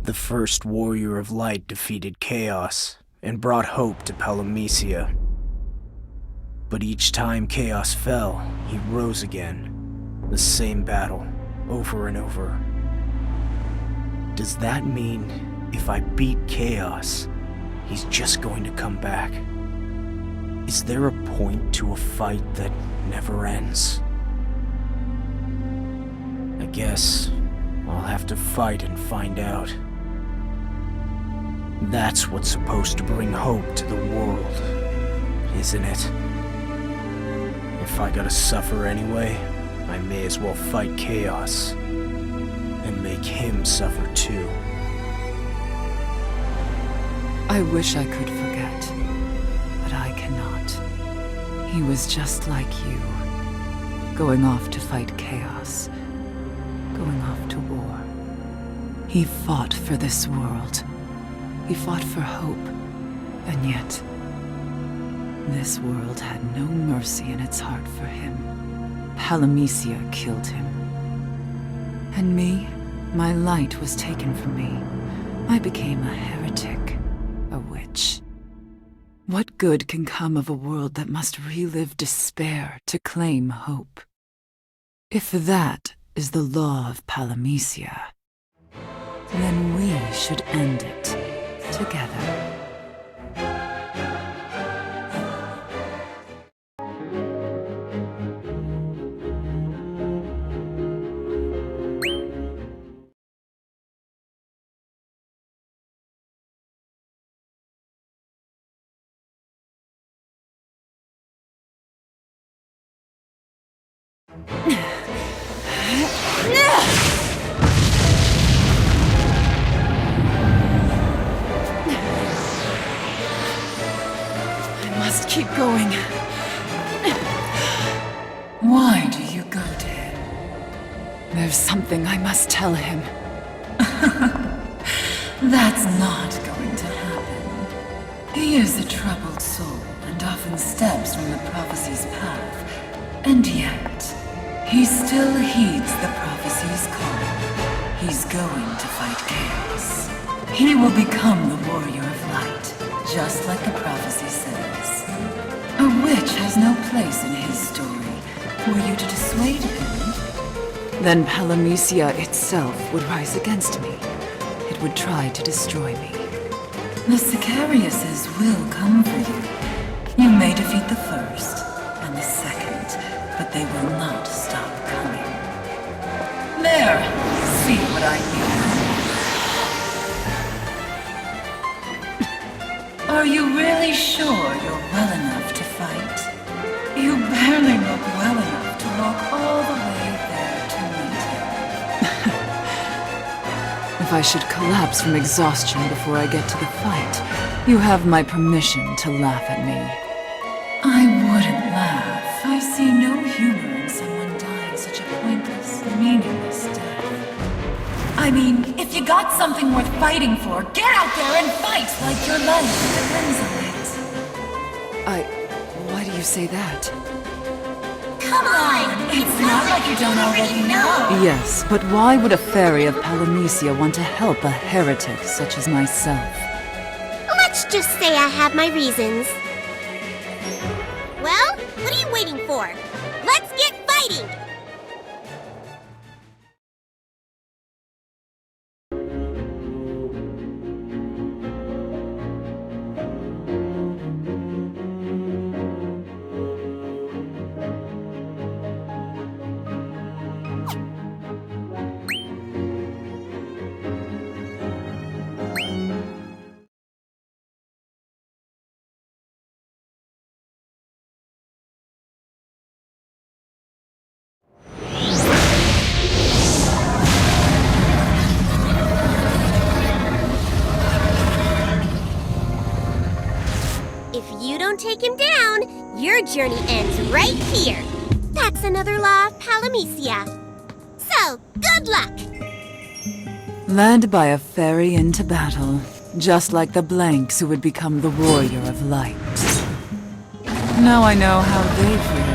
The first warrior of light defeated chaos and brought hope to Palamecia. But each time chaos fell, he rose again. The same battle, over and over. Does that mean if I beat chaos, he's just going to come back? Is there a point to a fight that never ends? I guess I'll have to fight and find out. That's what's supposed to bring hope to the world, isn't it? If I gotta suffer anyway, I may as well fight chaos and make him suffer too. I wish I could forget, but I cannot. He was just like you, going off to fight chaos, going off to war. He fought for this world. He fought for hope, and yet, this world had no mercy in its heart for him. Palamecia killed him. And me, my light was taken from me. I became a heretic, a witch. What good can come of a world that must relive despair to claim hope? If that is the law of Palamecia, then we should end it together. I must keep going. Why do you go to him? There's something I must tell him. That's not going to happen. He is a troubled soul and often steps from the prophecy's path. And yet, he still heeds the prophecy's call. He's going to fight chaos. He will become the warrior of light, just like the prophecy says. A witch has no place in his story. Were you to dissuade him? Then Palamecia itself would rise against me. It would try to destroy me. The Sicariuses will come for you. You may defeat the first and the second, but they will not stop coming. There! See what I mean? Are you really sure you're well enough to fight? You barely look well enough to walk all the way there to meet him. If I should collapse from exhaustion before I get to the fight, you have my permission to laugh at me. I wouldn't laugh. I see no humor in someone dying such a pointless, meaningless death. I mean, if you got something worth fighting for, get out there and fight like your life depends on it. Why do you say that? Come on! It's not like you don't already know. Yes, but why would a fairy of Palamecia want to help a heretic such as myself? Let's just say I have my reasons. Well, what are you waiting for? Let's get fighting! If you don't take him down, your journey ends right here. That's another law of Palamecia. So, good luck! Led by a fairy into battle, just like the Blanks who would become the warrior of light. Now I know how they feel.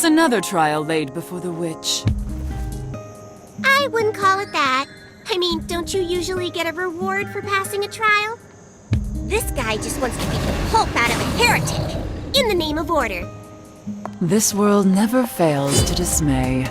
this another trial laid before the witch? I wouldn't call it that. I mean, don't you usually get a reward for passing a trial? This guy just wants to beat the pulp out of a heretic, in the name of order. This world never fails to dismay.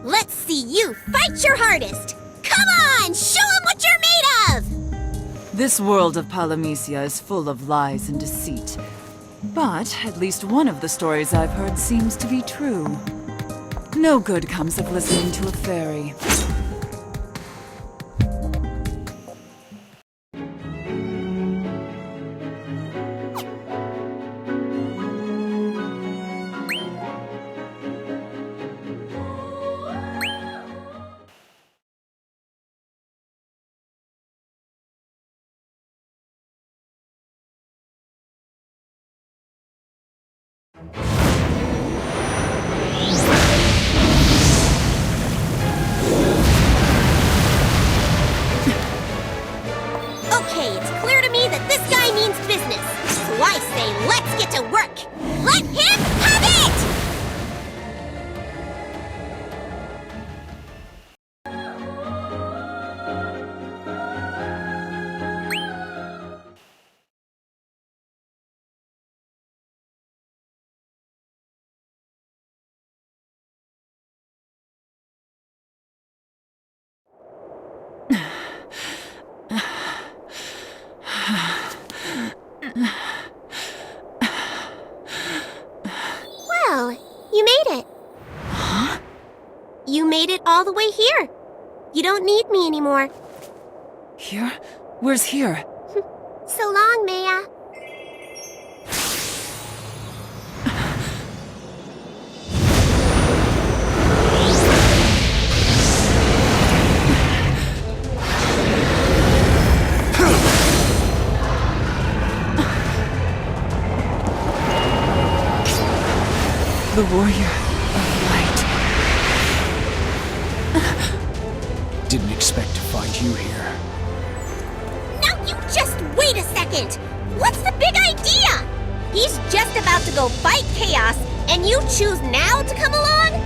Let's see you fight your hardest! Come on, show 'em what you're made of! This world of Palamecia is full of lies and deceit. But at least one of the stories I've heard seems to be true. No good comes of listening to a fairy. Okay, it's clear to me that this guy means business. So I say let's get to work! Let him have it! Well, you made it. Huh? You made it all the way here. You don't need me anymore. Here? Where's here? So long, Maya. The warrior of light. Didn't expect to find you here. Now you just wait a second! What's the big idea? He's just about to go fight Chaos, and you choose now to come along?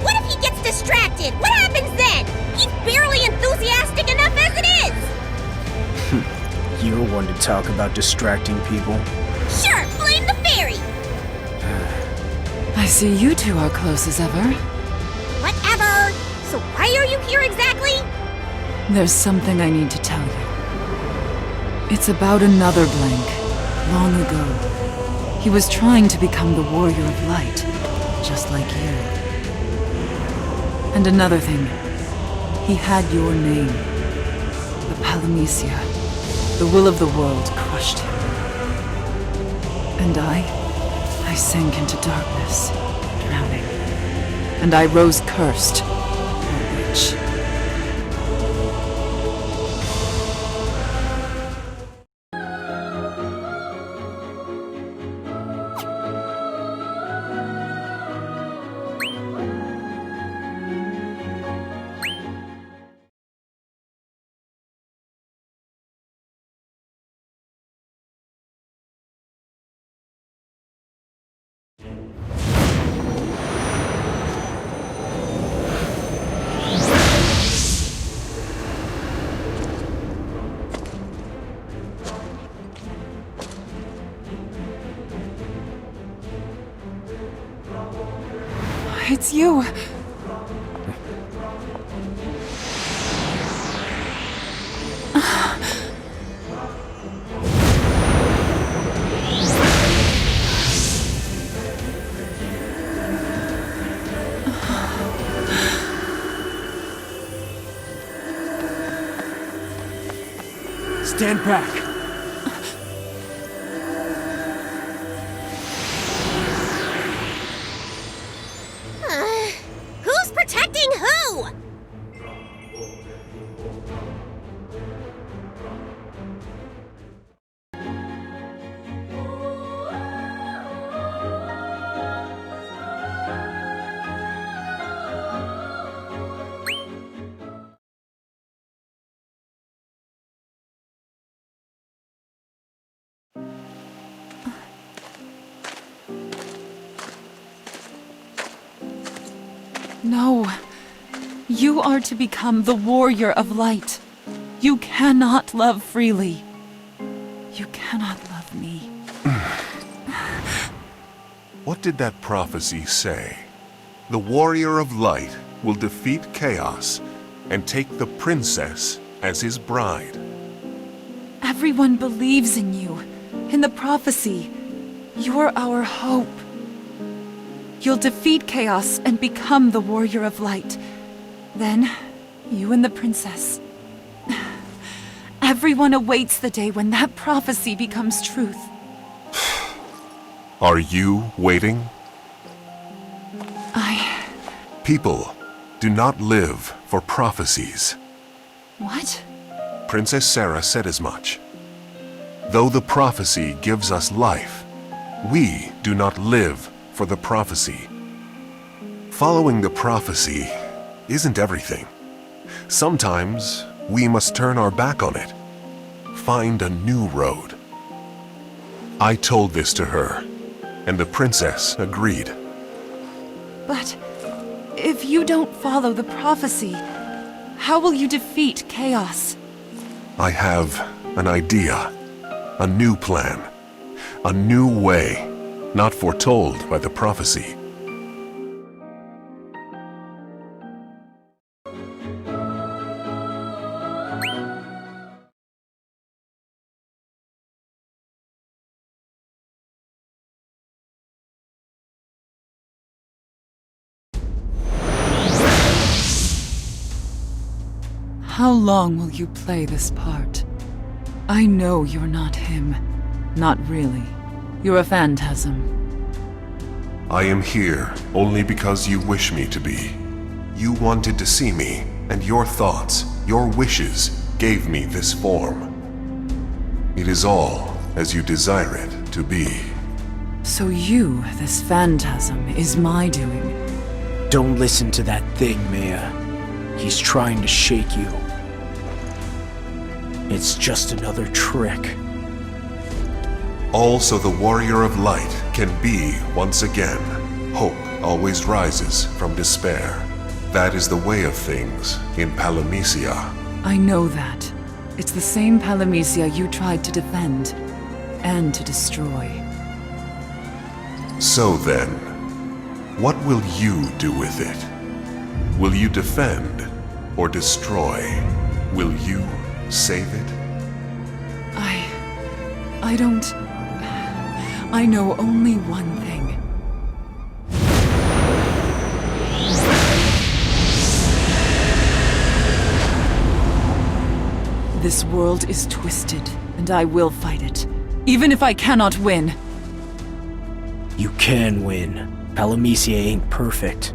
What if he gets distracted? What happens then? He's barely enthusiastic enough as it is! You're one to talk about distracting people. Sure, blame the fairy! I see you two are close as ever. Whatever! So why are you here exactly? There's something I need to tell you. It's about another Blank, long ago. He was trying to become the warrior of light, just like you. And another thing, he had your name. The Palamecia, the will of the world, crushed him. And I sank into darkness, drowning. And I rose cursed, a witch. It's you! Stand back! No. You are to become the warrior of light. You cannot love freely. You cannot love me. What did that prophecy say? The warrior of light will defeat chaos and take the princess as his bride. Everyone believes in you, in the prophecy. You're our hope. You'll defeat chaos and become the warrior of light. Then, you and the princess. Everyone awaits the day when that prophecy becomes truth. Are you waiting? People do not live for prophecies. What? Princess Sarah said as much. Though the prophecy gives us life, we do not live for the prophecy. Following the prophecy isn't everything. Sometimes we must turn our back on it, find a new road. I told this to her, and the princess agreed. But if you don't follow the prophecy, how will you defeat chaos? I have an idea, a new plan, a new way, not foretold by the prophecy. How long will you play this part? I know you're not him. Not really. You're a phantasm. I am here only because you wish me to be. You wanted to see me, and your thoughts, your wishes, gave me this form. It is all as you desire it to be. So you, this phantasm, is my doing. Don't listen to that thing, Maya. He's trying to shake you. It's just another trick. Also, the warrior of light can be once again. Hope always rises from despair. That is the way of things in Palamecia. I know that. It's the same Palamecia you tried to defend and to destroy. So then, what will you do with it? Will you defend or destroy? Will you save it? I don't... I know only one thing. This world is twisted, and I will fight it, even if I cannot win. You can win. Palamecia ain't perfect.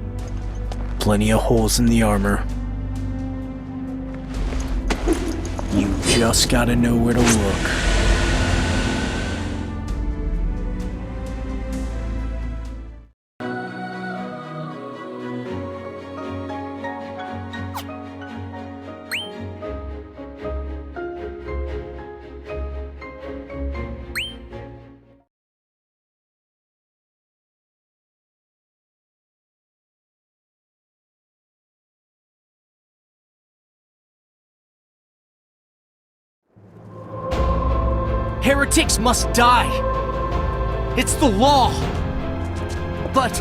Plenty of holes in the armor. You just gotta know where to look. Heretics must die. It's the law. But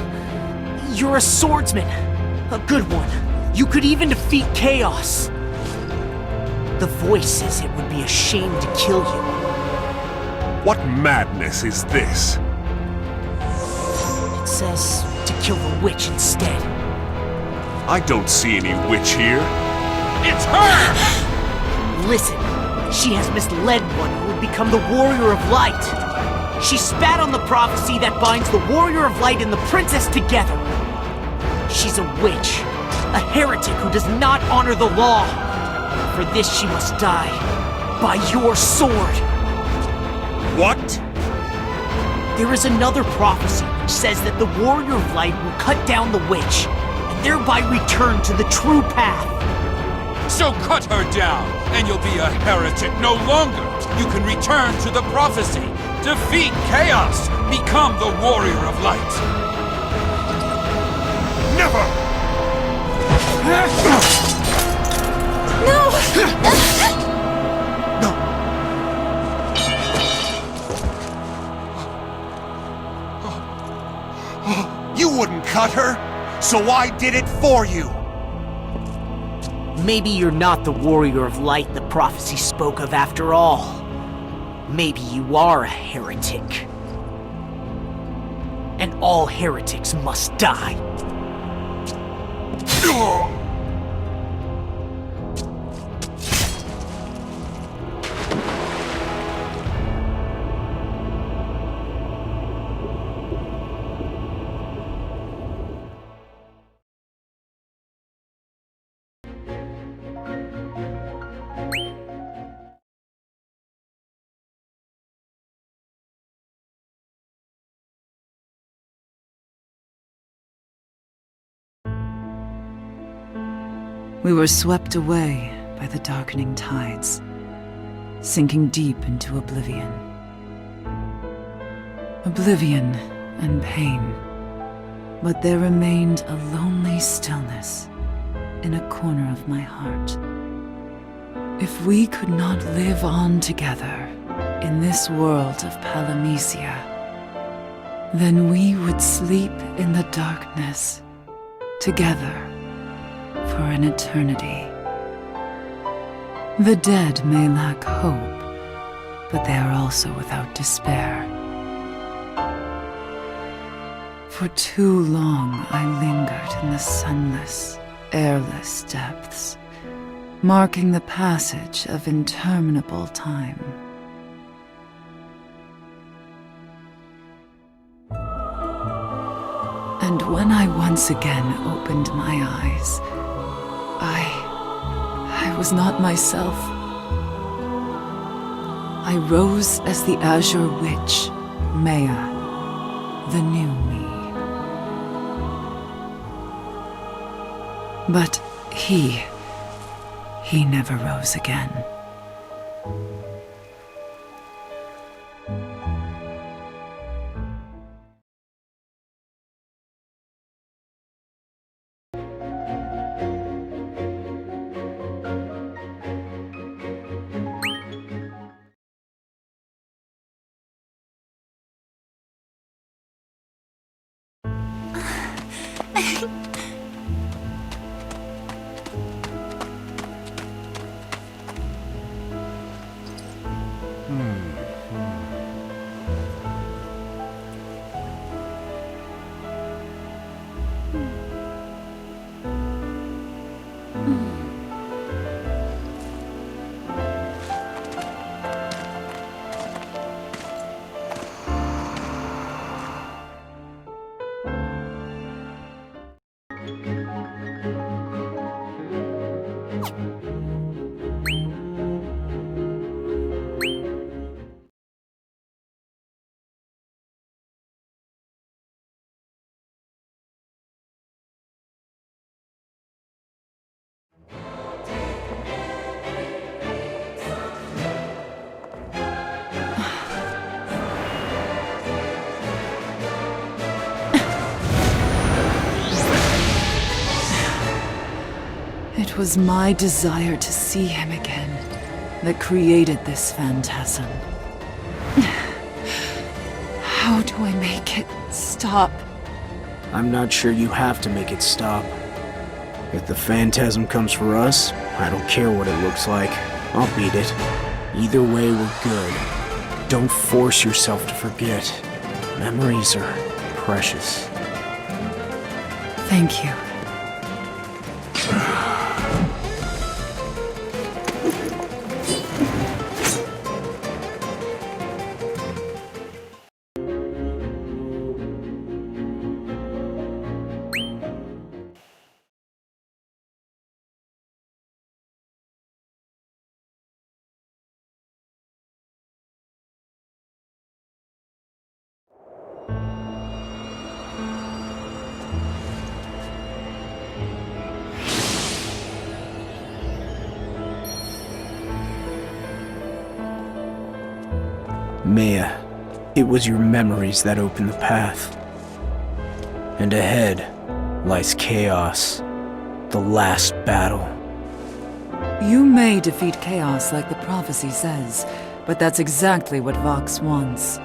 you're a swordsman, a good one. You could even defeat chaos. The voice says it would be a shame to kill you. What madness is this? It says to kill the witch instead. I don't see any witch here. It's her! Listen, she has misled one who would become the Warrior of Light. She spat on the prophecy that binds the Warrior of Light and the Princess together. She's a witch, a heretic who does not honor the law. For this she must die, by your sword. What? There is another prophecy which says that the Warrior of Light will cut down the witch, and thereby return to the true path. So cut her down, and you'll be a heretic no longer. You can return to the prophecy, defeat chaos, become the warrior of light. Never! You wouldn't cut her, so I did it for you! Maybe you're not the warrior of light the prophecy spoke of after all. Maybe you are a heretic. And all heretics must die. We were swept away by the darkening tides, sinking deep into oblivion. Oblivion and pain, but there remained a lonely stillness in a corner of my heart. If we could not live on together in this world of Palamecia, then we would sleep in the darkness together for an eternity. The dead may lack hope, but they are also without despair. For too long I lingered in the sunless, airless depths, marking the passage of interminable time. And when I once again opened my eyes, I was not myself. I rose as the Azure Witch, Maya, the new me. But he never rose again. It was my desire to see him again that created this phantasm. How do I make it stop? I'm not sure you have to make it stop. If the phantasm comes for us, I don't care what it looks like. I'll beat it. Either way, we're good. Don't force yourself to forget. Memories are precious. Thank you. Maya, it was your memories that opened the path. And ahead lies chaos, the last battle. You may defeat Chaos like the prophecy says, but that's exactly what Vox wants.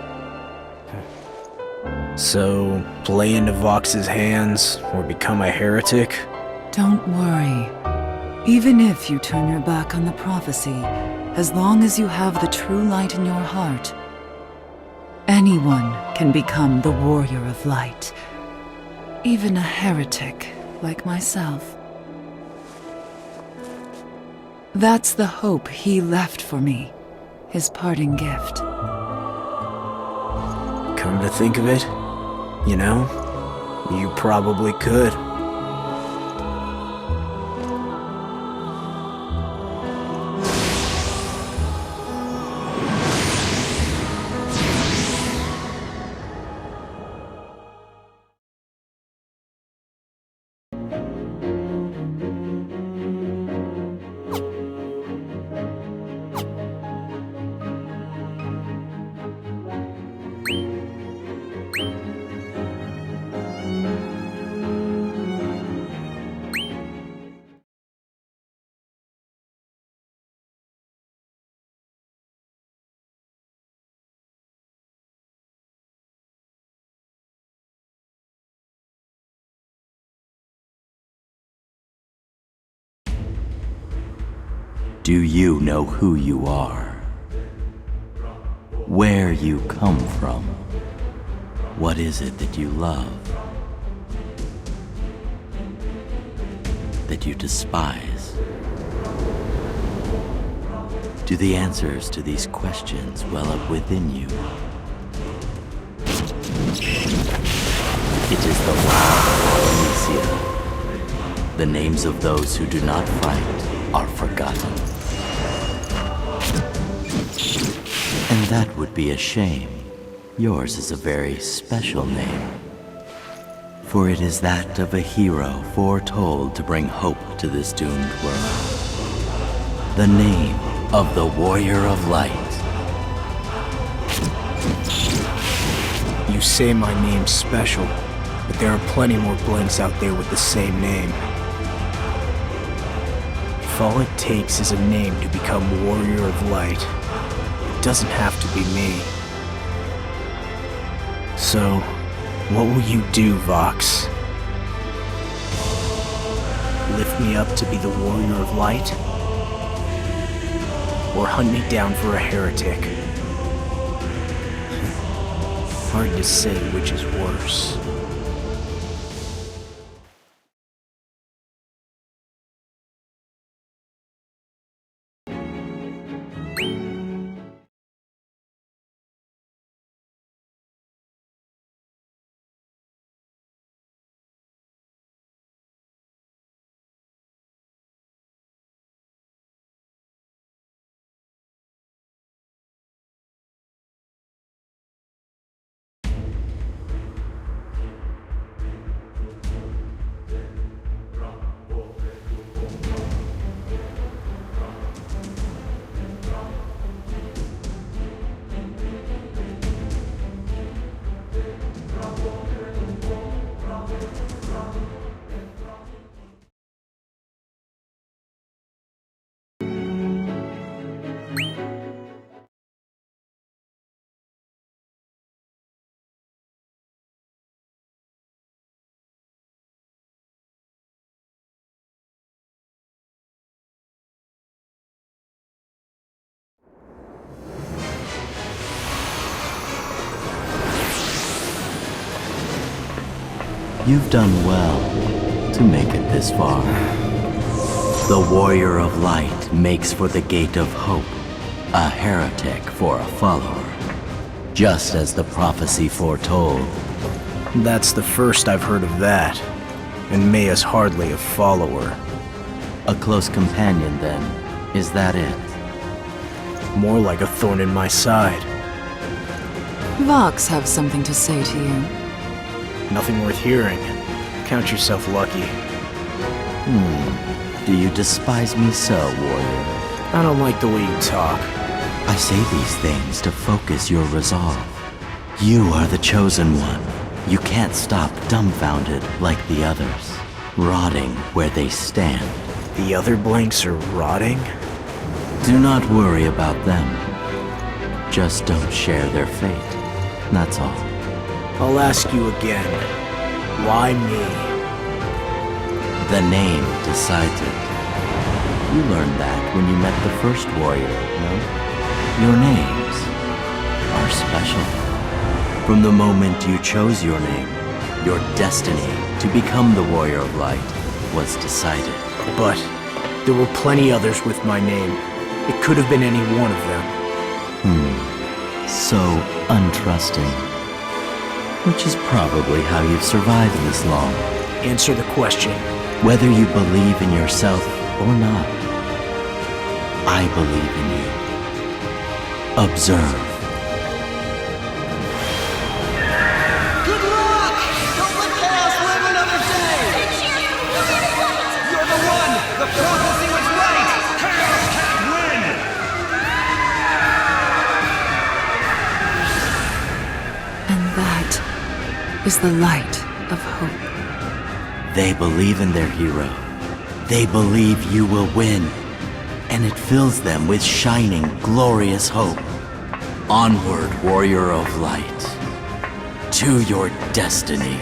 So, play into Vox's hands, or become a heretic? Don't worry. Even if you turn your back on the prophecy, as long as you have the true light in your heart, anyone can become the warrior of light. Even a heretic like myself. That's the hope he left for me, his parting gift. Come to think of it, you know, you probably could. Do you know who you are? Where you come from? What is it that you love? That you despise? Do the answers to these questions well up within you? It is the law of Amicia. The names of those who do not fight are forgotten. And that would be a shame. Yours is a very special name. For it is that of a hero foretold to bring hope to this doomed world. The name of the Warrior of Light. You say my name's special, but there are plenty more blinks out there with the same name. If all it takes is a name to become Warrior of Light, it doesn't have to be me. So, what will you do, Vox? Lift me up to be the Warrior of Light? Or hunt me down for a heretic? Hard to say which is worse. You've done well to make it this far. The Warrior of Light makes for the Gate of Hope, a heretic for a follower, just as the prophecy foretold. That's the first I've heard of that, and Maya's hardly a follower. A close companion, then. Is that it? More like a thorn in my side. Vox have something to say to you. Nothing worth hearing. Count yourself lucky. Do you despise me so, warrior? I don't like the way you talk. I say these things to focus your resolve. You are the chosen one. You can't stop dumbfounded like the others. rotting where they stand. The other blanks are rotting? Do not worry about them. Just don't share their fate. That's all. I'll ask you again. Why me? The name decides it. You learned that when you met the first warrior, no? Your names are special. From the moment you chose your name, your destiny to become the Warrior of Light was decided. But there were plenty others with my name. It could have been any one of them. So untrusting. Which is probably how you've survived this long. Answer the question. Whether you believe in yourself or not, I believe in you. Observe. Good luck! Don't let Chaos live another day! You're the one! The prophecy was right! Chaos can't win! And that is the light of hope. They believe in their hero. They believe you will win. And it fills them with shining, glorious hope. Onward, Warrior of Light. To your destiny.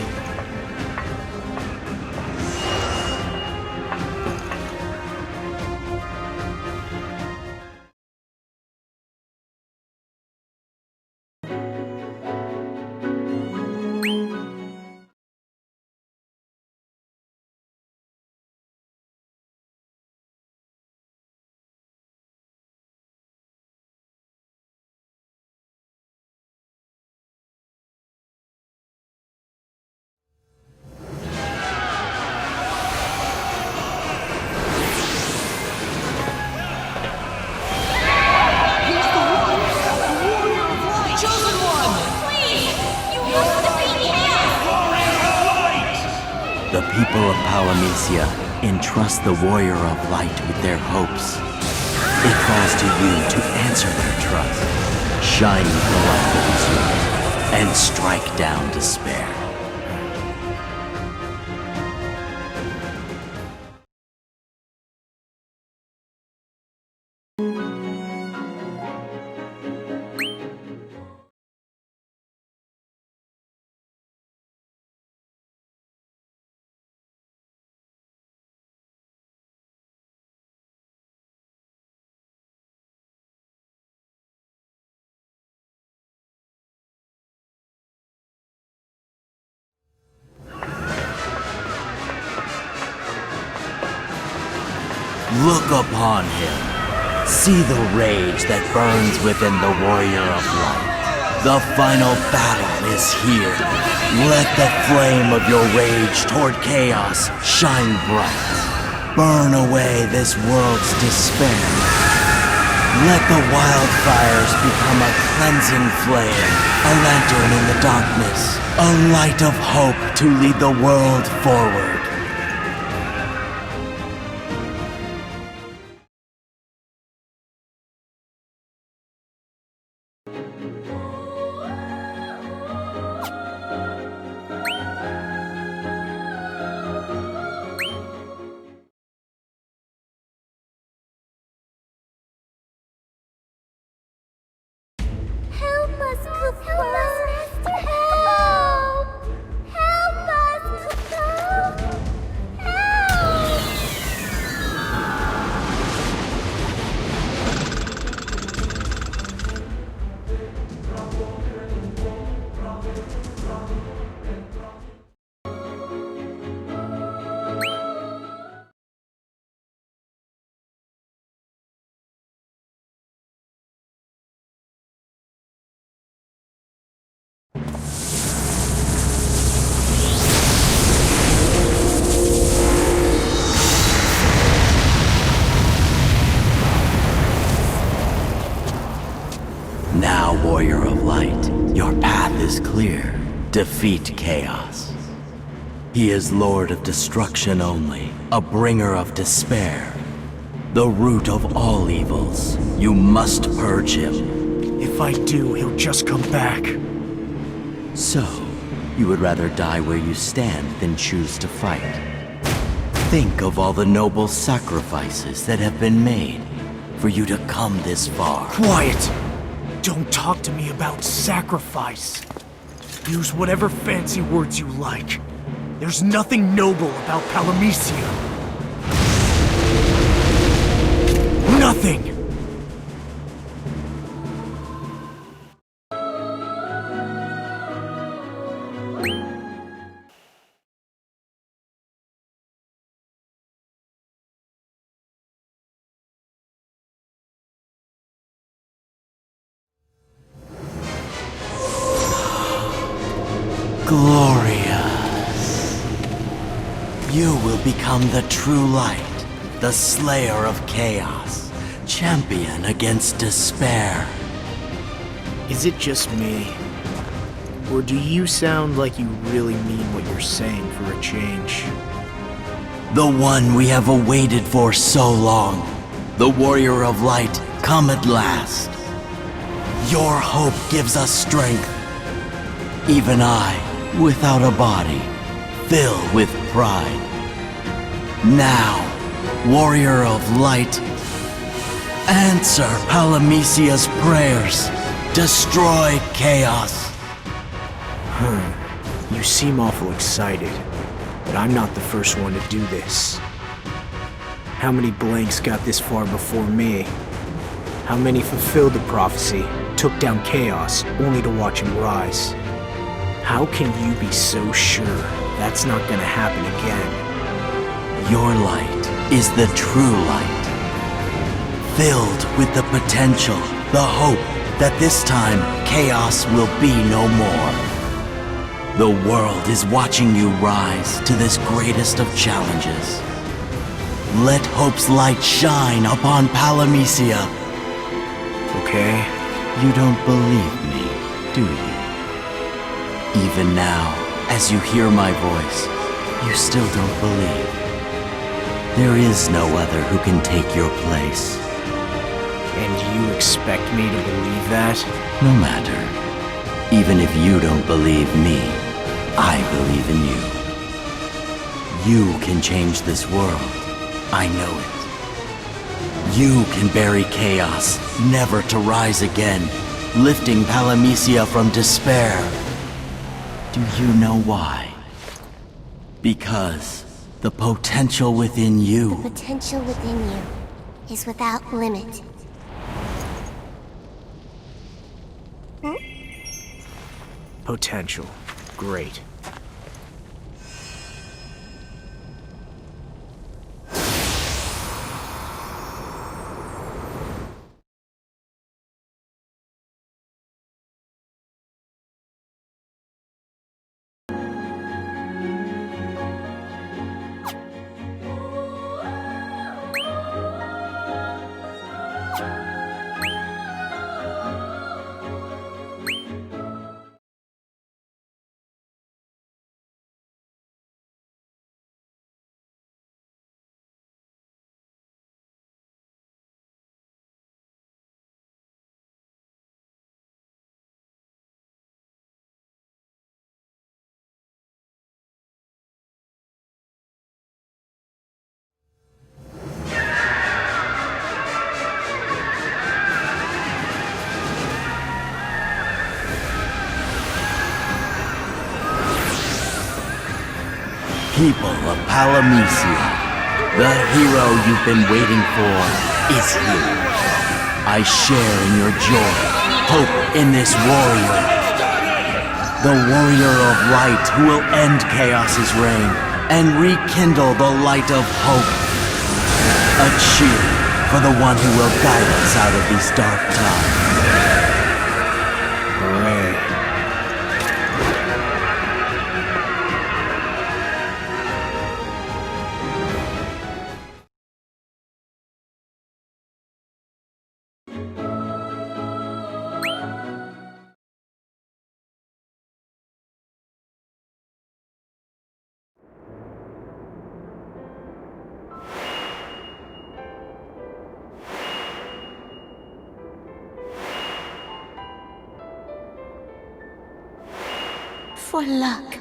The people of Palamecia entrust the Warrior of Light with their hopes. It falls to you to answer their trust. Shine the light that is yours, and strike down despair. Look upon him. See the rage that burns within the Warrior of Light. The final battle is here. Let the flame of your rage toward chaos shine bright. Burn away this world's despair. Let the wildfires become a cleansing flame, a lantern in the darkness, a light of hope to lead the world forward. Help us, Papa! Help! Help us, Papa! Help! Now, Warrior of Light, your path is clear. Defeat Chaos. He is Lord of Destruction only, a bringer of despair. The root of all evils. You must purge him. If I do, he'll just come back. So, you would rather die where you stand than choose to fight. Think of all the noble sacrifices that have been made for you to come this far. Quiet! Don't talk to me about sacrifice. Use whatever fancy words you like. There's nothing noble about Palamecia. Nothing! Glorious. You will become the true light, the slayer of chaos, champion against despair. Is it just me? Or do you sound like you really mean what you're saying for a change? The one we have awaited for so long, the warrior of light, come at last. Your hope gives us strength. Even I, without a body, fill with pride. Now, warrior of light, answer Palamecia's prayers. Destroy chaos. You seem awful excited, but I'm not the first one to do this. How many blanks got this far before me? How many fulfilled the prophecy, took down chaos, only to watch him rise? How can you be so sure that's not gonna happen again? Your light is the true light, filled with the potential, the hope that this time chaos will be no more. The world is watching you rise to this greatest of challenges. Let hope's light shine upon Palamecia. Okay? You don't believe me, do you? Even now, as you hear my voice, you still don't believe. There is no other who can take your place. And you expect me to believe that? No matter. Even if you don't believe me, I believe in you. You can change this world. I know it. You can bury chaos, never to rise again, lifting Palamecia from despair. Do you know why? Because the potential within you... The potential within you is without limit. Potential. Great. People of Palamecia, the hero you've been waiting for is here. I share in your joy, hope in this warrior. The warrior of light who will end chaos's reign and rekindle the light of hope. A cheer for the one who will guide us out of these dark times. Hooray. For luck.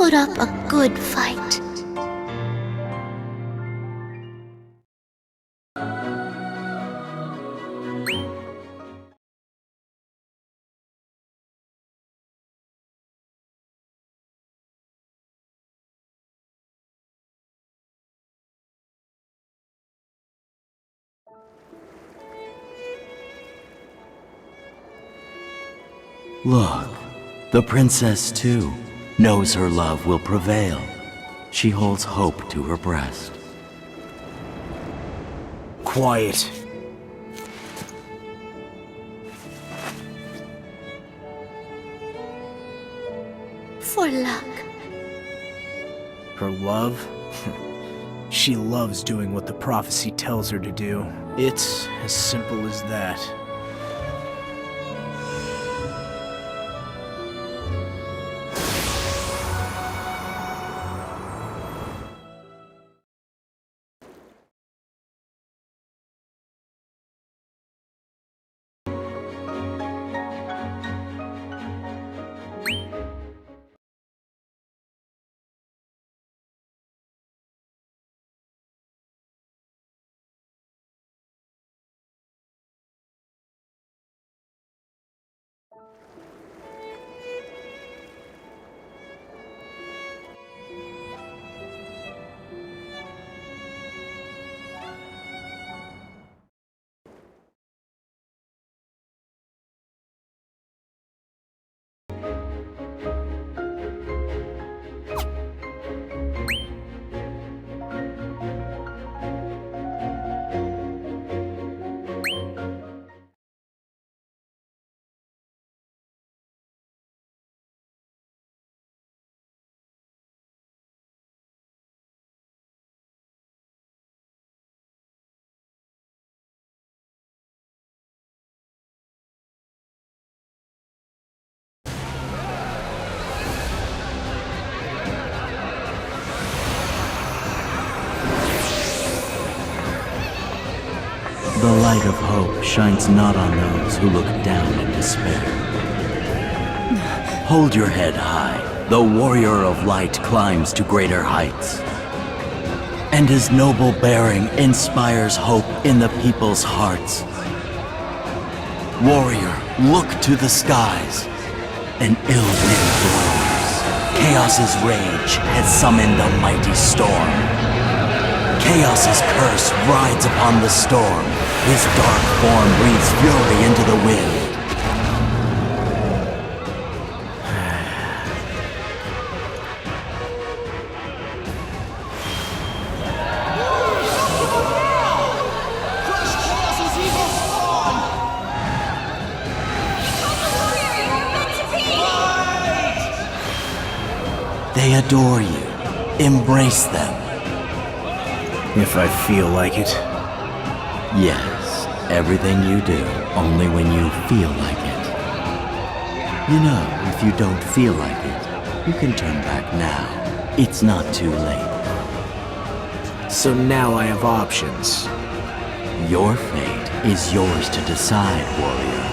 put up a good fight. Look, the princess too knows her love will prevail. She holds hope to her breast. Quiet. For luck. Her love? She loves doing what the prophecy tells her to do. It's as simple as that. The light of hope shines not on those who look down in despair. Hold your head high. The warrior of light climbs to greater heights. And his noble bearing inspires hope in the people's hearts. Warrior, look to the skies. An ill wind blows. Chaos's rage has summoned a mighty storm. Chaos's curse rides upon the storm. His dark form breathes fury into the wind. Crush Chaos's evil spawn! They adore you. Embrace them. If I feel like it. Yes, everything you do, only when you feel like it. You know, if you don't feel like it, you can turn back now. It's not too late. So now I have options. Your fate is yours to decide, warrior.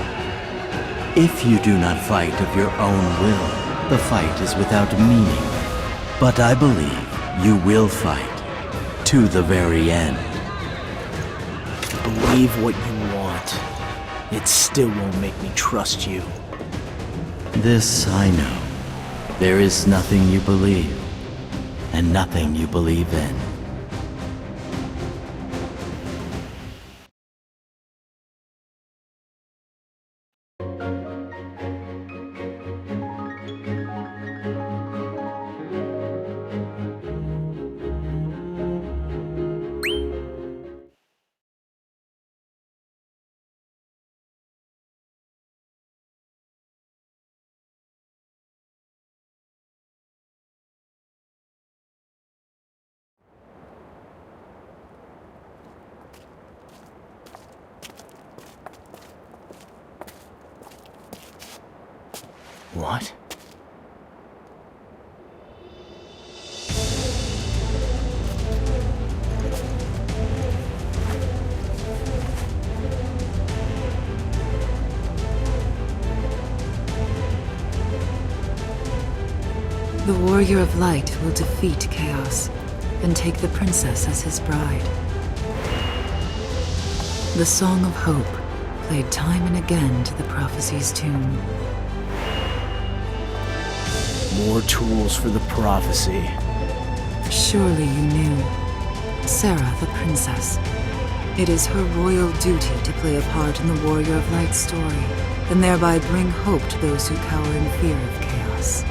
If you do not fight of your own will, the fight is without meaning. But I believe you will fight to the very end. Believe what you want. It still won't make me trust you. This I know. There is nothing you believe, and nothing you believe in. What? The Warrior of Light will defeat Chaos and take the princess as his bride. The Song of Hope played time and again to the prophecy's tune. More tools for the prophecy. Surely you knew. Sarah, the princess. It is her royal duty to play a part in the Warrior of Light's story, and thereby bring hope to those who cower in fear of chaos.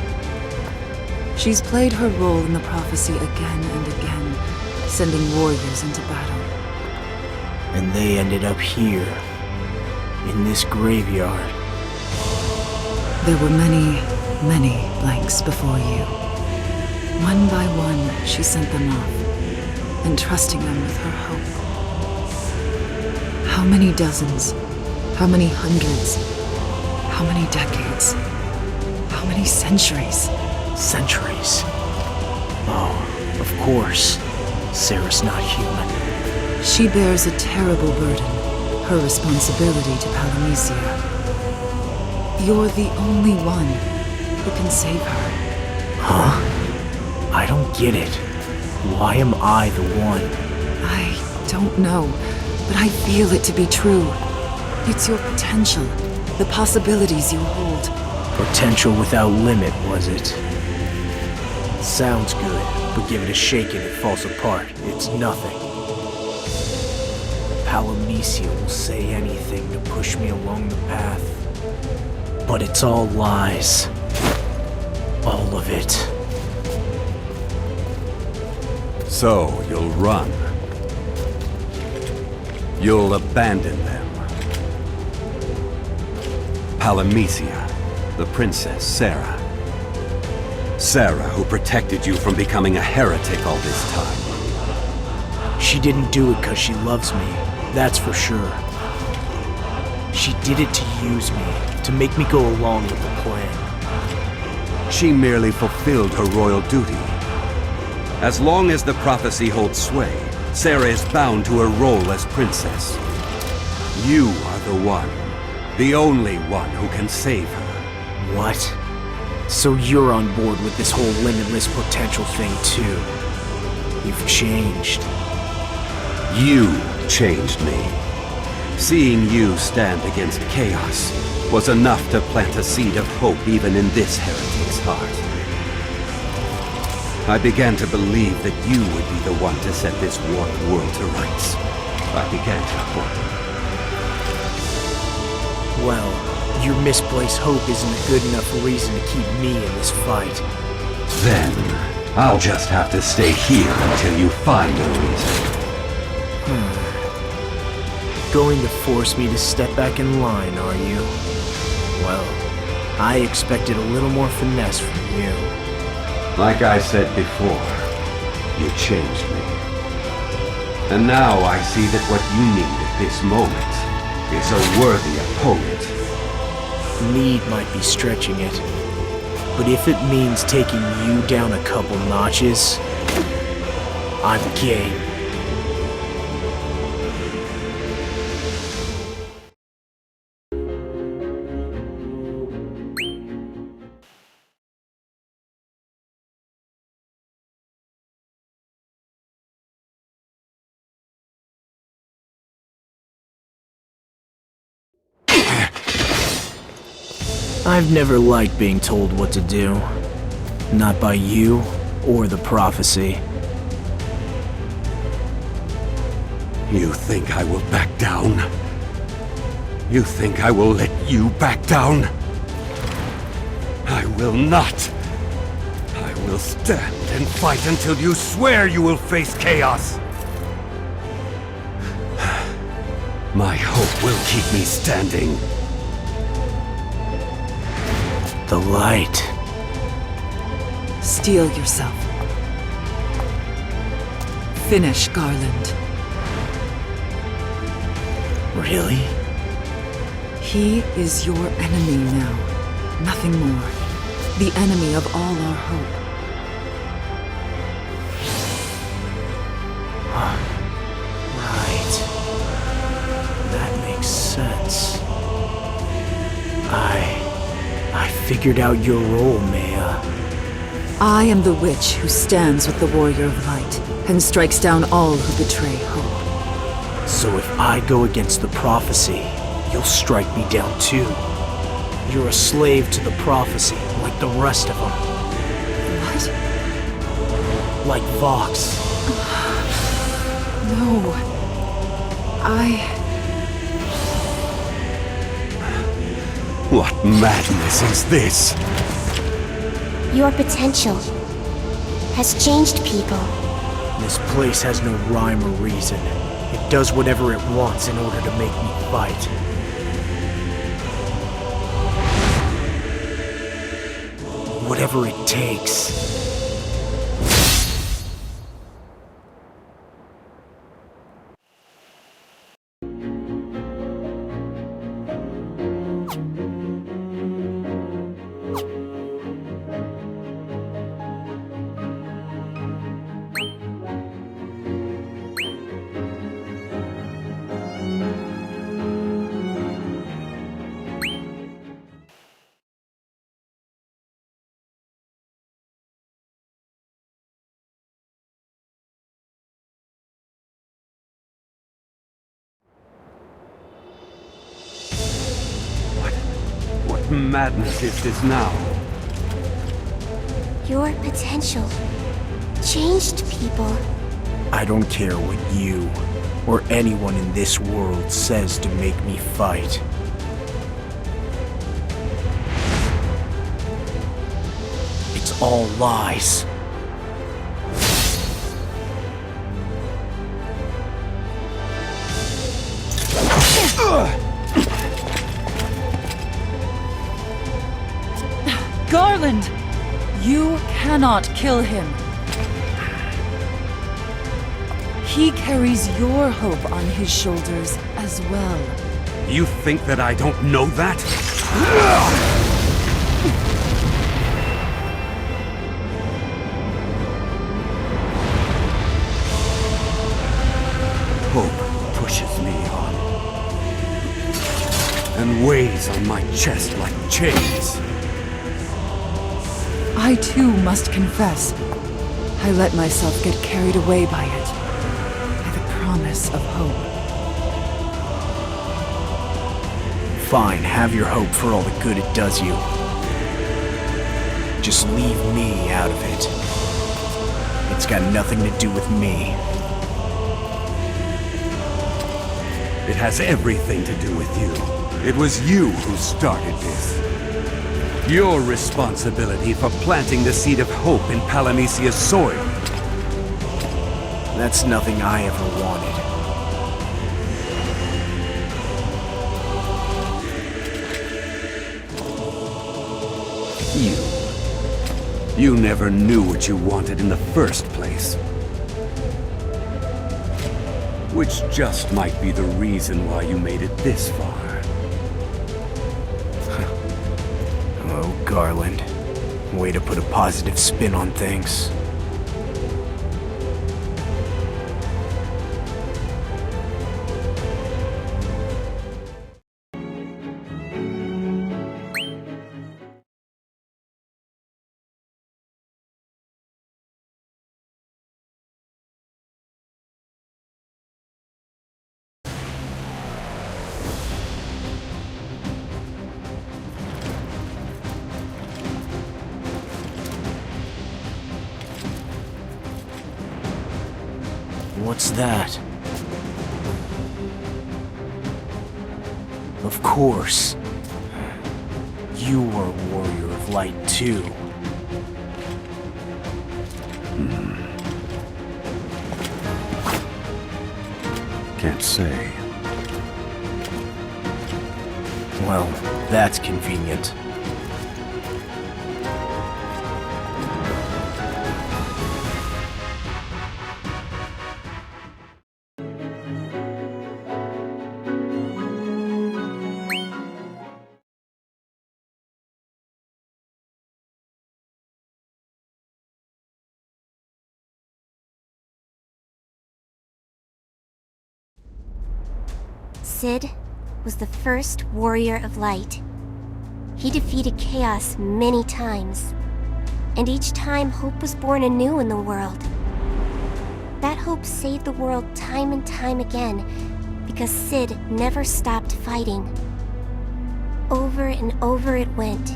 She's played her role in the prophecy again and again, sending warriors into battle. And they ended up here, in this graveyard. There were many, many blanks before you. One by one, she sent them off, entrusting them with her hope. How many dozens? How many hundreds? How many decades? How many centuries? Centuries. Oh, of course. Sarah's not human. She bears a terrible burden, her responsibility to Palamecia. You're the only one who can save her. Huh? I don't get it. Why am I the one? I don't know, but I feel it to be true. It's your potential, the possibilities you hold. Potential without limit, was it? Sounds good, but give it a shake and it falls apart. It's nothing. Palamecia will say anything to push me along the path. But it's all lies. All of it. So, you'll run. You'll abandon them. Palamecia, the princess Sarah. Sarah, who protected you from becoming a heretic all this time. She didn't do it because she loves me, that's for sure. She did it to use me, to make me go along with the plan. She merely fulfilled her royal duty. As long as the prophecy holds sway, Sarah is bound to her role as princess. You are the one, the only one who can save her. What? So you're on board with this whole limitless potential thing too? You've changed. You changed me. Seeing you stand against chaos was enough to plant a seed of hope even in this heretic's heart. I began to believe that you would be the one to set this warped world to rights. I began to hope. Well, your misplaced hope isn't a good enough reason to keep me in this fight. Then, I'll just have to stay here until you find a reason. Going to force me to step back in line, are you? Well, I expected a little more finesse from you. Like I said before, you changed me. And now I see that what you need at this moment is a worthy opponent. Need might be stretching it, but if it means taking you down a couple notches, I'm game. I've never liked being told what to do. Not by you or the prophecy. You think I will back down? You think I will let you back down? I will not. I will stand and fight until you swear you will face chaos. My hope will keep me standing. The light. Steel yourself. Finish Garland. Really? He is your enemy now. Nothing more. The enemy of all our hope. Right. That makes sense. I figured out your role, Maya. I am the witch who stands with the Warrior of Light and strikes down all who betray hope. So if I go against the prophecy, you'll strike me down too. You're a slave to the prophecy, like the rest of them. What? Like Vox. No. What madness is this? Your potential has changed people. This place has no rhyme or reason. It does whatever it wants in order to make me fight. Whatever it takes. What madness is this now? Your potential changed people. I don't care what you or anyone in this world says to make me fight. It's all lies. Garland! You cannot kill him. He carries your hope on his shoulders as well. You think that I don't know that? Hope pushes me on and weighs on my chest like chains. I too must confess, I let myself get carried away by it, by the promise of hope. Fine, have your hope for all the good it does you. Just leave me out of it. It's got nothing to do with me. It has everything to do with you. It was you who started this. Your responsibility for planting the seed of hope in Palamecia's soil. That's nothing I ever wanted. You never knew what you wanted in the first place. Which just might be the reason why you made it this far. Oh, Garland. Way to put a positive spin on things. What's that? Of course. You are a warrior of light, too. Can't say. Well, that's convenient. Sid was the first warrior of light. He defeated chaos many times. and each time hope was born anew in the world. That hope saved the world time and time again, because Sid never stopped fighting. Over and over it went.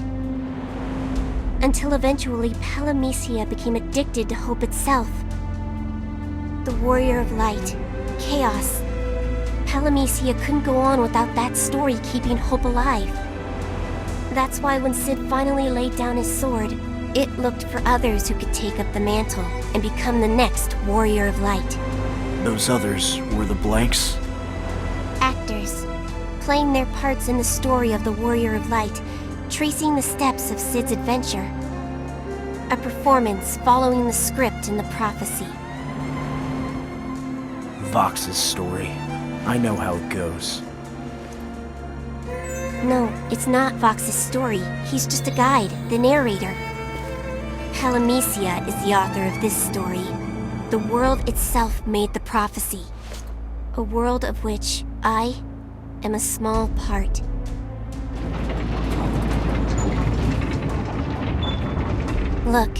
Until eventually Palamecia became addicted to hope itself. The Warrior of Light, Chaos. Palamecia couldn't go on without that story keeping hope alive. That's why when Sid finally laid down his sword, it looked for others who could take up the mantle and become the next Warrior of Light. Those others were the blanks? Actors, playing their parts in the story of the Warrior of Light, tracing the steps of Sid's adventure. A performance following the script in the prophecy. Vox's story. I know how it goes. No, it's not Vox's story. He's just a guide, the narrator. Palamecia is the author of this story. The world itself made the prophecy. A world of which I am a small part. Look.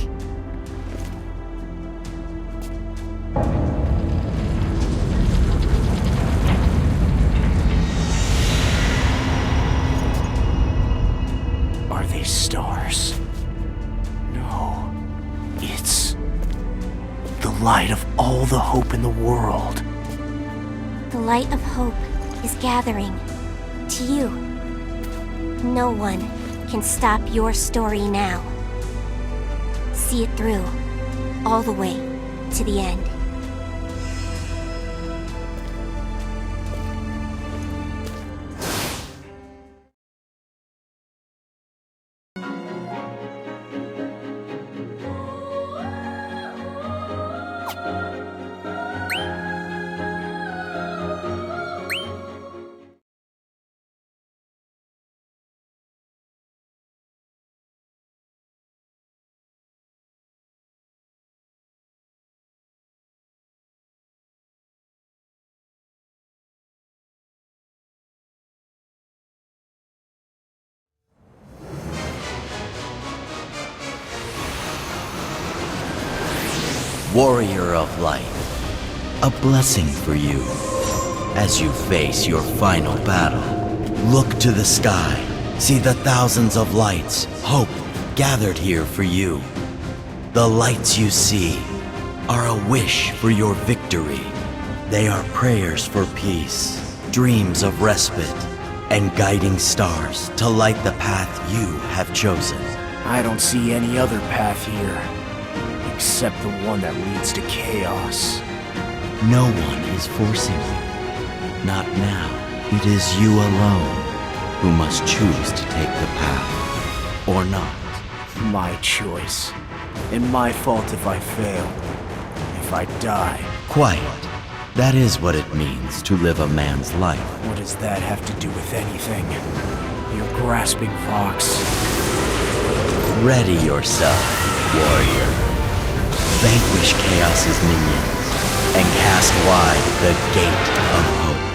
Are they stars? No. It's the light of all the hope in the world. The light of hope is gathering. To you. No one can stop your story now. See it through, all the way to the end. Warrior of Light, a blessing for you. As you face your final battle, look to the sky, see the thousands of lights, hope gathered here for you. The lights you see are a wish for your victory. They are prayers for peace, dreams of respite, and guiding stars to light the path you have chosen. I don't see any other path here, except the one that leads to chaos. No one is forcing you. Not now. It is you alone who must choose to take the path, or not. My choice. And my fault if I fail. If I die. Quiet. That is what it means to live a man's life. What does that have to do with anything? You're grasping, Vox. Ready yourself, warrior. Vanquish Chaos's minions, and cast wide the gate of hope.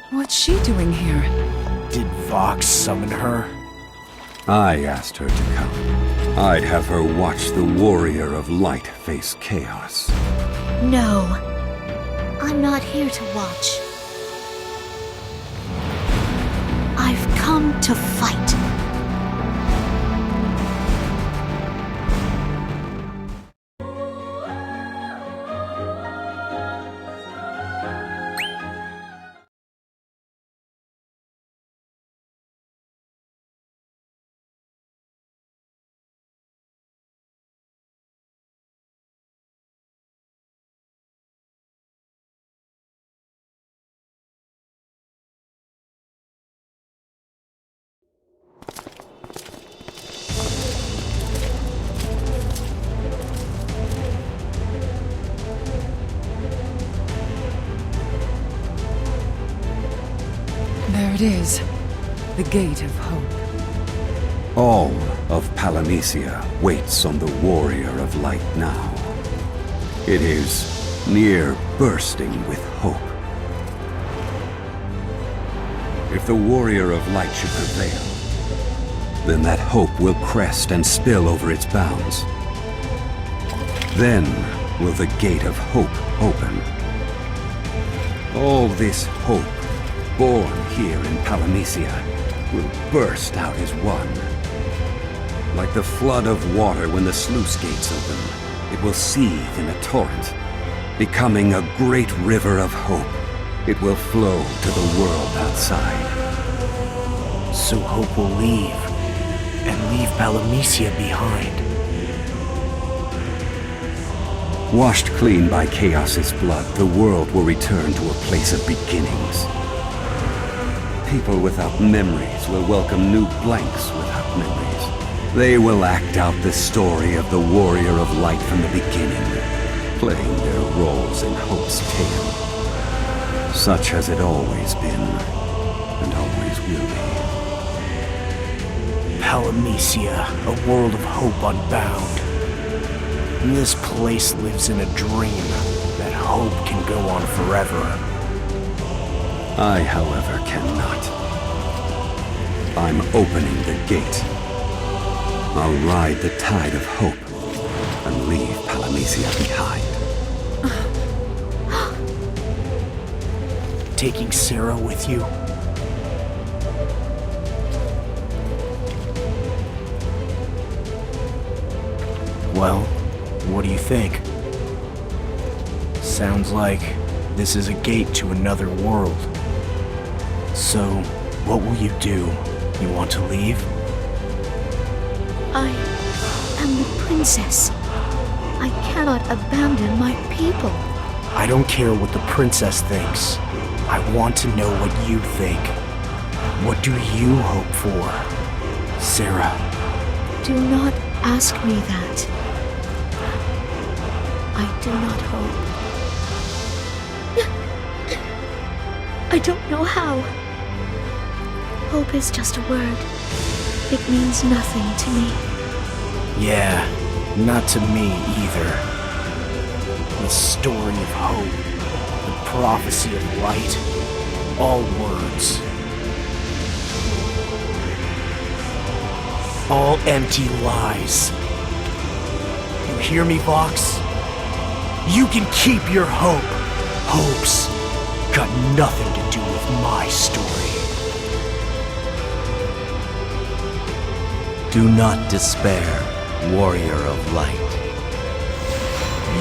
What's she doing here? Did Vox summon her? I asked her to come. I'd have her watch the Warrior of Light face chaos. No. I'm not here to watch. I've come come to fight. There it is. The Gate of Hope. All of Palamecia waits on the Warrior of Light now. It is near bursting with hope. If the Warrior of Light should prevail, then that hope will crest and spill over its bounds. Then will the Gate of Hope open. All this hope, born here in Palamecia, will burst out as one. Like the flood of water when the sluice gates open, it will seethe in a torrent. Becoming a great river of hope, it will flow to the world outside. So Hope will leave, and leave Palamecia behind. Washed clean by Chaos's blood, the world will return to a place of beginnings. People without memories will welcome new blanks without memories. They will act out the story of the Warrior of Light from the beginning, playing their roles in Hope's tale. Such has it always been, and always will be. Palamecia, a world of hope unbound. This place lives in a dream that hope can go on forever. I, however, cannot. I'm opening the gate. I'll ride the tide of hope and leave Palamecia behind. Taking Sarah with you? Well, what do you think? Sounds like this is a gate to another world. So, what will you do? You want to leave? I am the princess. I cannot abandon my people. I don't care what the princess thinks. I want to know what you think. What do you hope for, Sarah? Do not ask me that. I do not hope. I don't know how. Hope is just a word. It means nothing to me. Yeah, not to me either. The story of hope, the prophecy of light, all words. All empty lies. You hear me, Vox? You can keep your hope. Hope's got nothing to do with my story. Do not despair, Warrior of Light.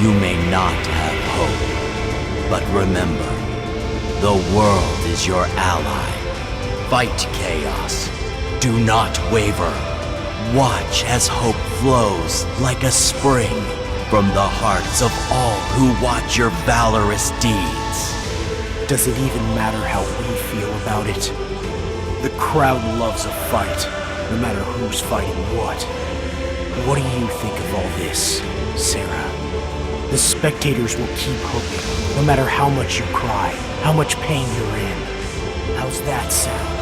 You may not have hope, but remember, the world is your ally. Fight chaos. Do not waver. Watch as hope flows like a spring from the hearts of all who watch your valorous deeds. Does it even matter how we feel about it? The crowd loves a fight, no matter who's fighting what. What do you think of all this, Sarah? The spectators will keep hoping, no matter how much you cry, how much pain you're in. How's that sound?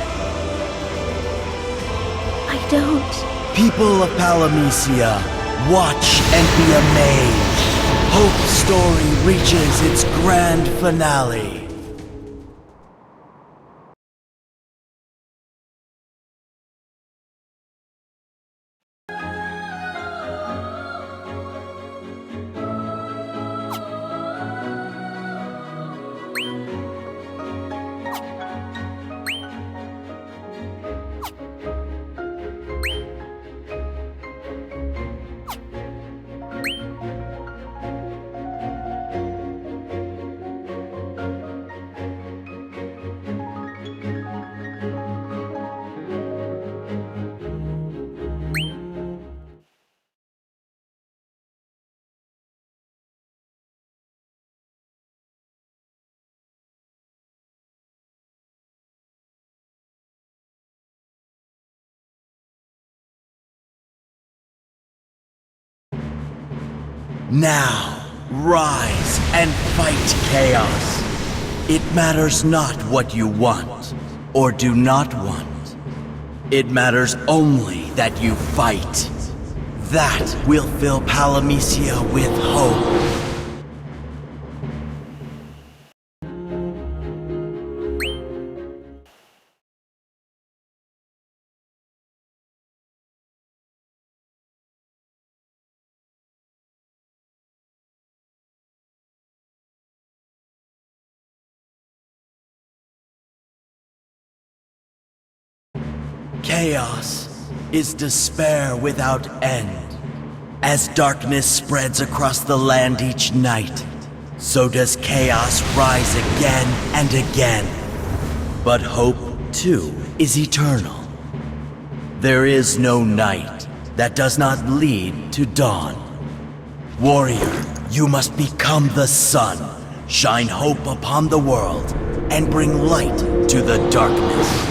I don't. People of Palamecia, watch and be amazed. Hope's story reaches its grand finale. Now, rise and fight chaos. It matters not what you want or do not want. It matters only that you fight. That will fill Palamecia with hope. Chaos is despair without end. As darkness spreads across the land each night, so does chaos rise again and again. But hope, too, is eternal. There is no night that does not lead to dawn. Warrior, you must become the sun, shine hope upon the world, and bring light to the darkness.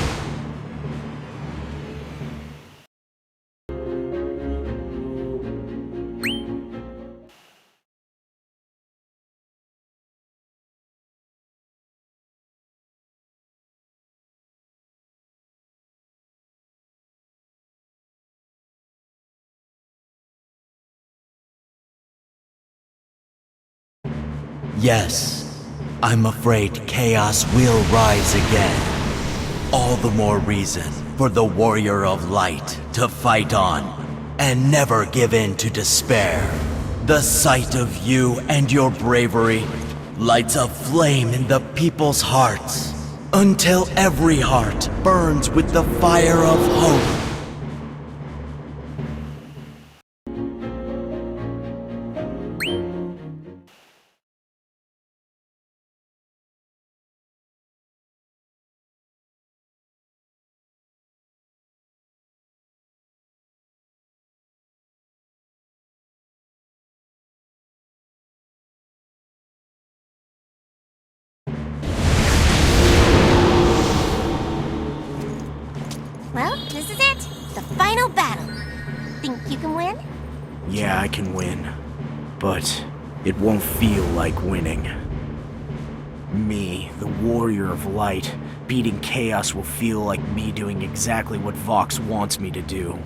Yes, I'm afraid chaos will rise again. All the more reason for the Warrior of Light to fight on and never give in to despair. The sight of you and your bravery lights a flame in the people's hearts until every heart burns with the fire of hope. Well, this is it. The final battle. Think you can win? Yeah, I can win. But it won't feel like winning. Me, the Warrior of Light, beating Chaos will feel like me doing exactly what Vox wants me to do.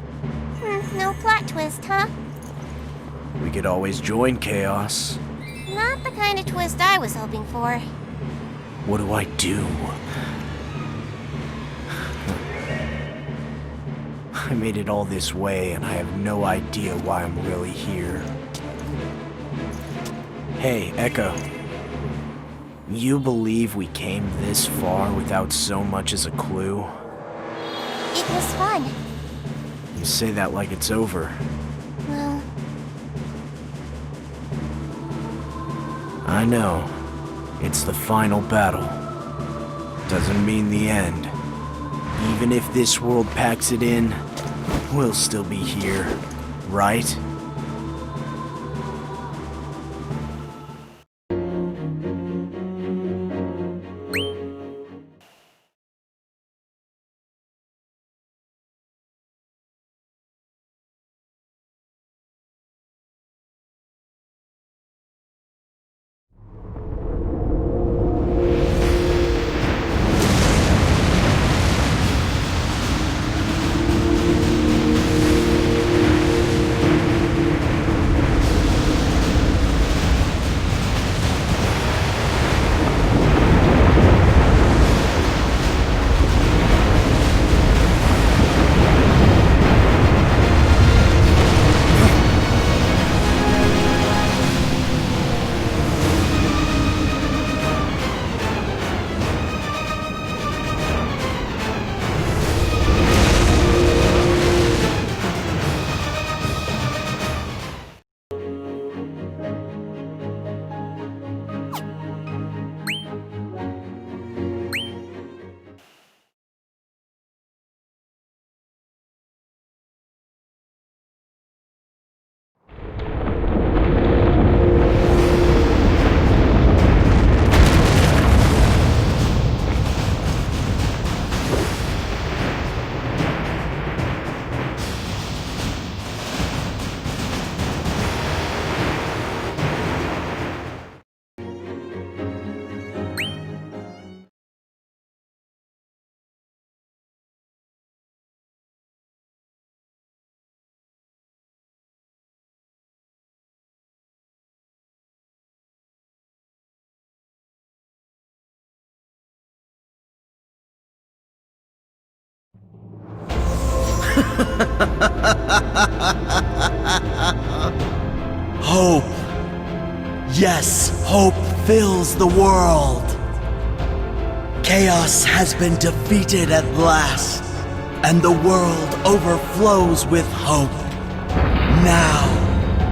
No plot twist, huh? We could always join Chaos. Not the kind of twist I was hoping for. What do I do? I made it all this way, and I have no idea why I'm really here. Hey, Echo. You believe we came this far without so much as a clue? It was fun. You say that like it's over. Well, I know. It's the final battle. Doesn't mean the end. Even if this world packs it in, we'll still be here, right? Hope. Yes, hope fills the world. Chaos has been defeated at last, and the world overflows with hope. Now,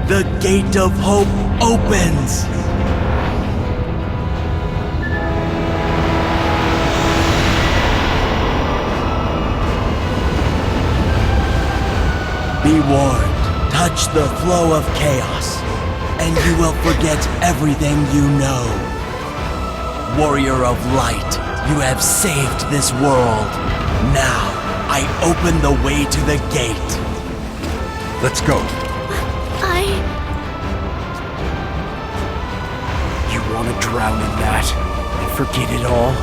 the gate of hope opens. Be warned, touch the flow of chaos, and you will forget everything you know. Warrior of light, you have saved this world. Now, I open the way to the gate. Let's go. You want to drown in that and forget it all?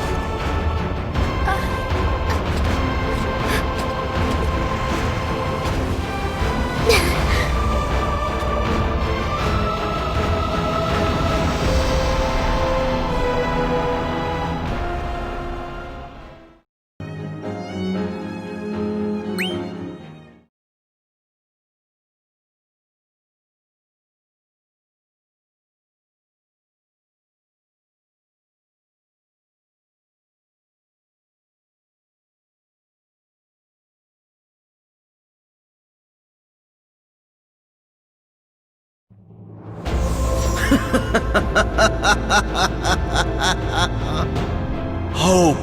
Hope.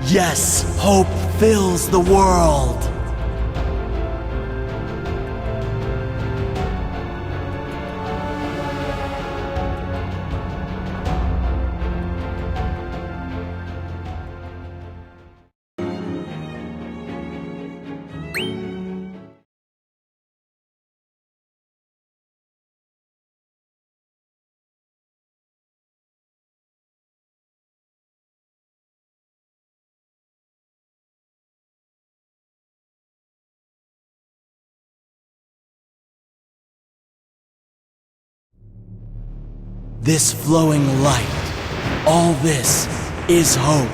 Yes, hope fills the world. This flowing light, all this is hope.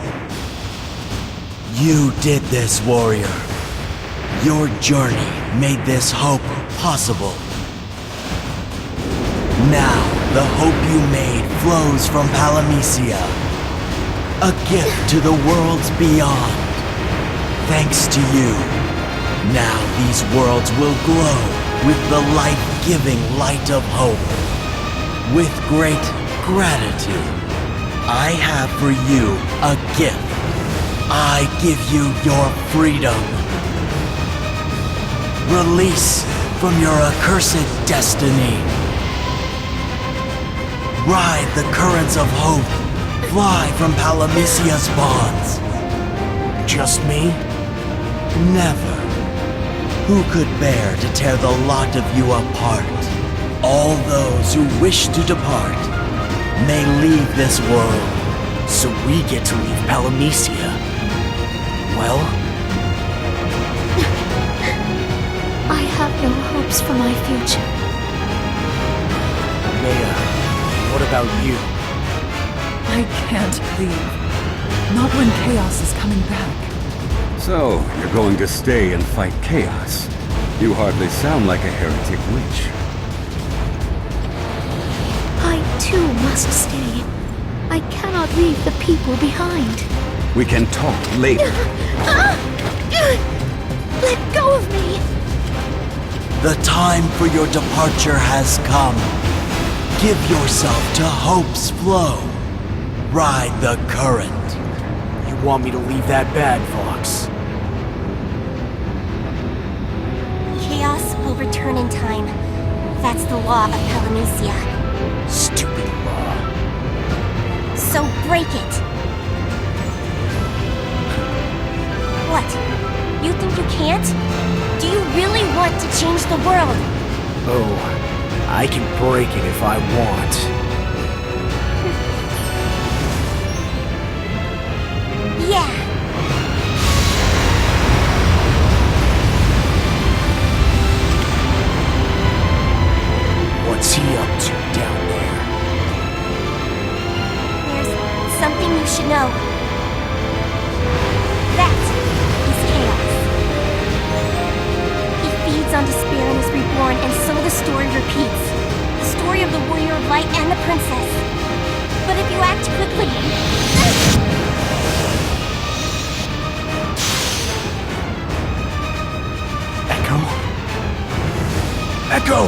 You did this, warrior. Your journey made this hope possible. Now, the hope you made flows from Palamecia, a gift to the worlds beyond. Thanks to you, now these worlds will glow with the life-giving light of hope. With great gratitude, I have for you a gift. I give you your freedom. Release from your accursed destiny. Ride the currents of hope. Fly from Palamecia's bonds. Just me? Never. Who could bear to tear the lot of you apart? All those who wish to depart may leave this world. So we get to leave Palamecia. Well? I have no hopes for my future. Maya, what about you? I can't leave. Not when Chaos is coming back. So, you're going to stay and fight Chaos. You hardly sound like a heretic witch. I too must stay. I cannot leave the people behind. We can talk later. Let go of me! The time for your departure has come. Give yourself to hope's flow. Ride the current. You want me to leave that bad, Fox? Chaos will return in time. That's the law of Palamecia. Stupid law. So break it. What? You think you can't? Do you really want to change the world? Oh, I can break it if I want. Yeah. What's he up to down there? There's something you should know. That is chaos. Light and the princess. But if you act quickly... Echo? Echo!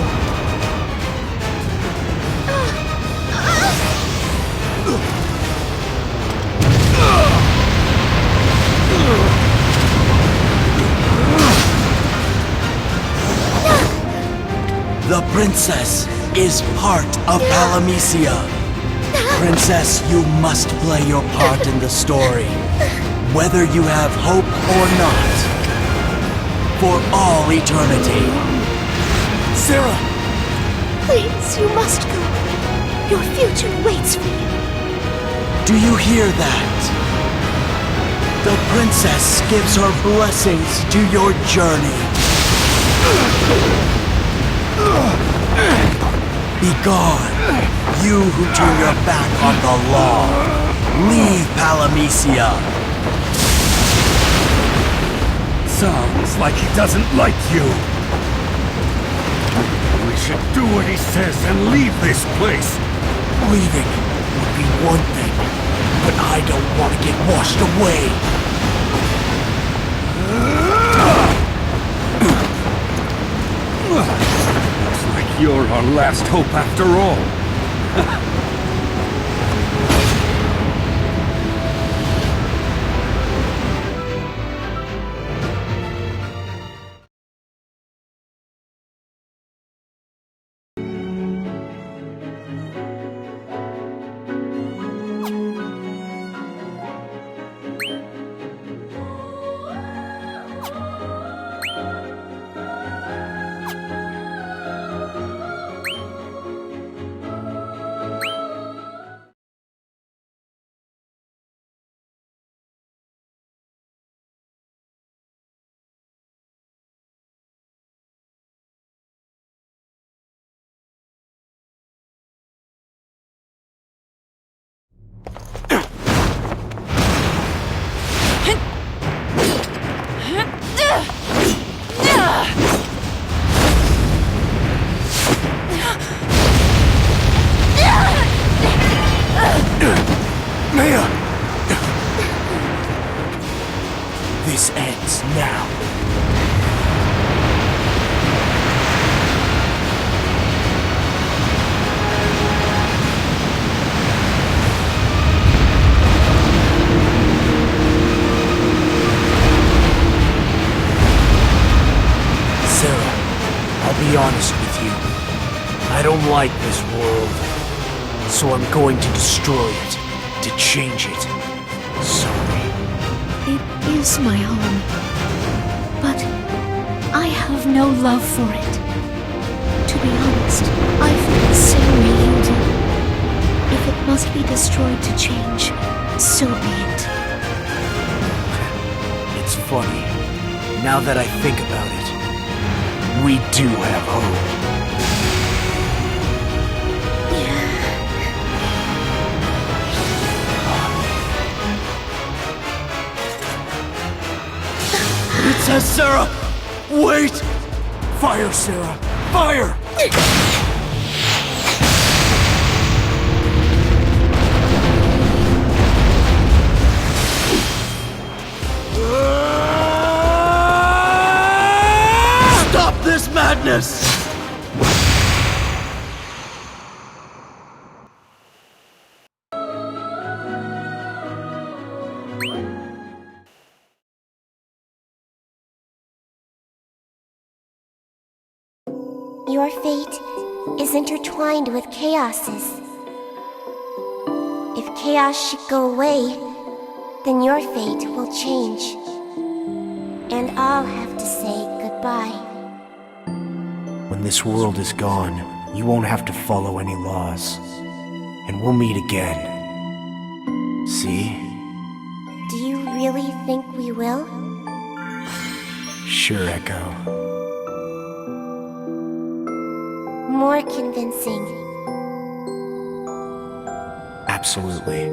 The princess is part of Palamecia. Princess, you must play your part in the story, whether you have hope or not, for all eternity. Sarah! Please, you must go. Your future waits for you. Do you hear that? The princess gives her blessings to your journey. Begone, you who turn your back on the law. Leave Palamecia. Sounds like he doesn't like you. We should do what he says and leave this place. Leaving would be one thing, but I don't want to get washed away. Looks like you're our last hope after all. Maya! This ends now. Sarah, I'll be honest with you. I don't like this world. So I'm going to destroy it, to change it. Sorry. It is my home, but I have no love for it. To be honest, I feel the same way you do. If it must be destroyed to change, so be it. It's funny. Now that I think about it, we do have hope. Princess Sarah! Wait! Fire, Sarah! Fire! Stop this madness! Your fate is intertwined with Chaos's. If Chaos should go away, then your fate will change. And I'll have to say goodbye. When this world is gone, you won't have to follow any laws. And we'll meet again. See? Do you really think we will? Sure, Echo. More convincing. Absolutely.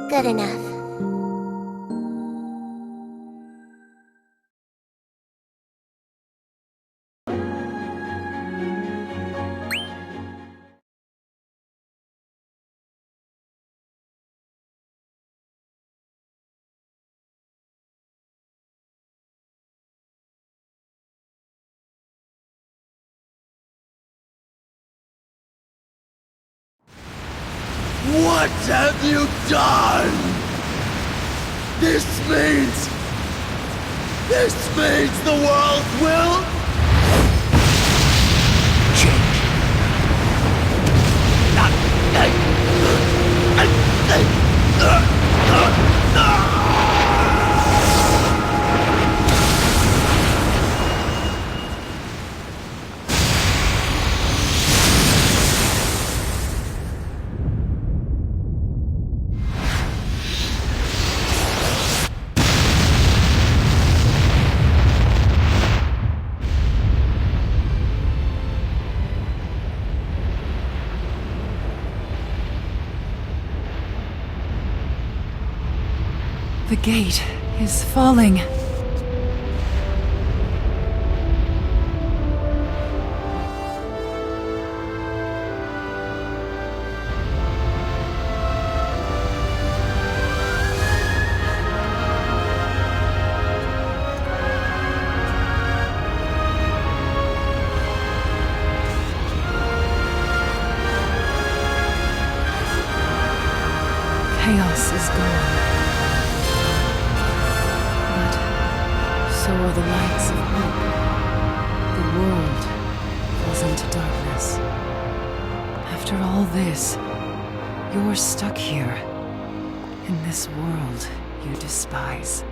Good enough. What have you done? This means the world will change. The gate is falling. Chaos is gone. So are the lights of hope. The world falls into darkness. After all this, you're stuck here, in this world you despise.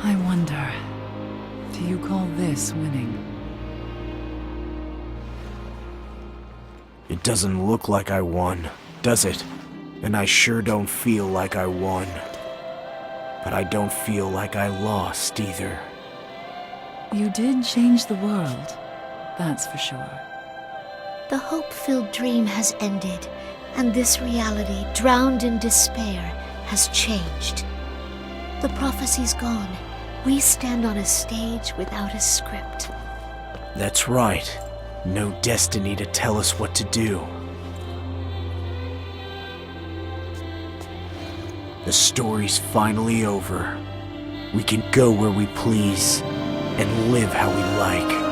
I wonder, do you call this winning? It doesn't look like I won, does it? And I sure don't feel like I won. But I don't feel like I lost either. You did change the world, that's for sure. The hope-filled dream has ended, and this reality, drowned in despair, has changed. The prophecy's gone. We stand on a stage without a script. That's right. No destiny to tell us what to do. The story's finally over. We can go where we please and live how we like.